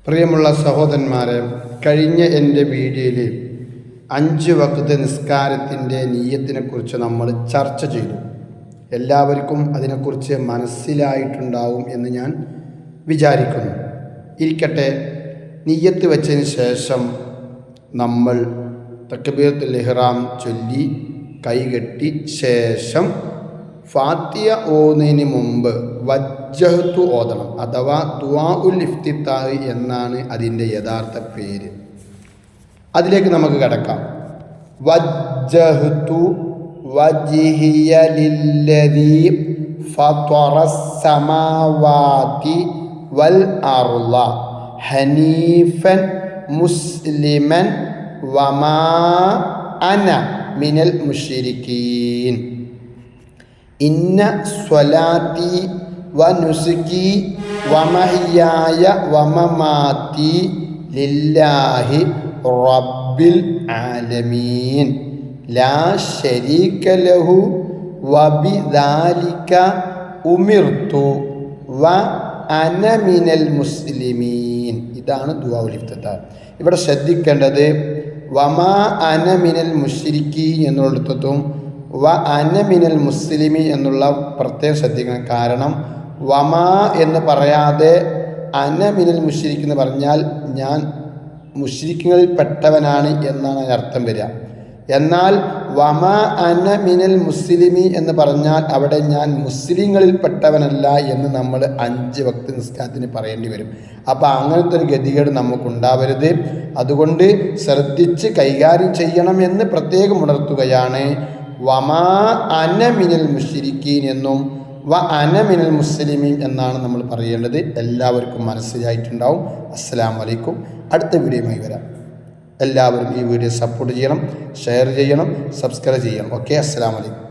പ്രിയമുള്ള സഹോദരന്മാരെ, കഴിഞ്ഞ എൻ്റെ വീഡിയോയിൽ 5 വഖ്ത് നിസ്കാരത്തിൻ്റെ നിയ്യത്തിനെക്കുറിച്ച് നമ്മൾ ചർച്ച ചെയ്തു. എല്ലാവർക്കും അതിനെക്കുറിച്ച് മനസ്സിലായിട്ടുണ്ടാവും എന്ന് ഞാൻ വിചാരിക്കുന്നു. ഇരിക്കട്ടെ, നിയ്യത്ത് വെച്ചതിന് ശേഷം നമ്മൾ തക്ബീറത്തുൽ ഇഹ്റാം ചൊല്ലി കൈകെട്ടി ശേഷം ഫാത്തിഹ ഓതുന്നതിന് മുമ്പ് വജ്ജഹ്തു ഓതണം, അഥവാ ദുആഉൽ ഇഫ്തിതാഹ് എന്നാണ് അതിൻ്റെ യഥാർത്ഥ പേര്. അതിലേക്ക് നമുക്ക് കടക്കാം. വജ്ജഹ്തു വജ്ഹിയ ലില്ലദീ ഫത്തറസ് സമാവാതി വൽ അർള ഹനീഫൻ മുസ്ലിമൻ വമാ അന മിനൽ മുശ്രിക്കീൻ. ഇന്ന സ്വലാത്തി വനുസുകി വമഹ്യായ വമമാതി ലില്ലാഹി റബ്ബിൽ ആലമീൻ ലാ ശരീക ലഹു വബിദാലിക ഉമിർതു വ അന മിനൽ മുസ്ലിമീൻ. ഇതാണ് ദുആഉൽ ഇഫ്തിതാഹ്. ഇവിടെ ശ്രദ്ധിക്കേണ്ടത് വമാ അന മിനൽ മുശ്രിക്കീൻ എന്നുള്ളിടത്തും വ അന മിനൽ മുസ്ലിമി എന്നുള്ള പ്രത്യേകം ശ്രദ്ധിക്കണം. കാരണം വമാ എന്ന് പറയാതെ അന മിനൽ മുശ്രിക്ക് എന്ന് പറഞ്ഞാൽ ഞാൻ മുശ്രിക്കുകളിൽ പെട്ടവനാണ് എന്നാണ് അതിനർത്ഥം വരിക. എന്നാൽ വമാ അന മിനൽ മുസ്ലിമി എന്ന് പറഞ്ഞാൽ അവിടെ ഞാൻ മുസ്ലിങ്ങളിൽ പെട്ടവനല്ല എന്ന് നമ്മൾ 5 വഖ്ത് നിസ്കാരത്തിന് പറയേണ്ടി വരും. അപ്പോൾ അങ്ങനത്തെ ഒരു ഗതികേട് നമുക്കുണ്ടാവരുത്. അതുകൊണ്ട് ശ്രദ്ധിച്ച് കൈകാര്യം ചെയ്യണം എന്ന് പ്രത്യേകം ഉണർത്തുകയാണ്. വമാ അന മിനൽ മുശ്രിക്കീൻ എന്നും വ അന മിനൽ മുസ്ലിമീൻ എന്നാണ് നമ്മൾ പറയേണ്ടത്. എല്ലാവർക്കും മനസ്സിലായിട്ടുണ്ടാവും. അസ്സലാമു അലൈക്കും. അടുത്ത വീഡിയോയുമായി വരാം. എല്ലാവരും ഈ വീഡിയോ സപ്പോർട്ട് ചെയ്യണം, ഷെയർ ചെയ്യണം, സബ്സ്ക്രൈബ് ചെയ്യണം. ഓക്കെ, അസ്സലാമു അലൈക്കും.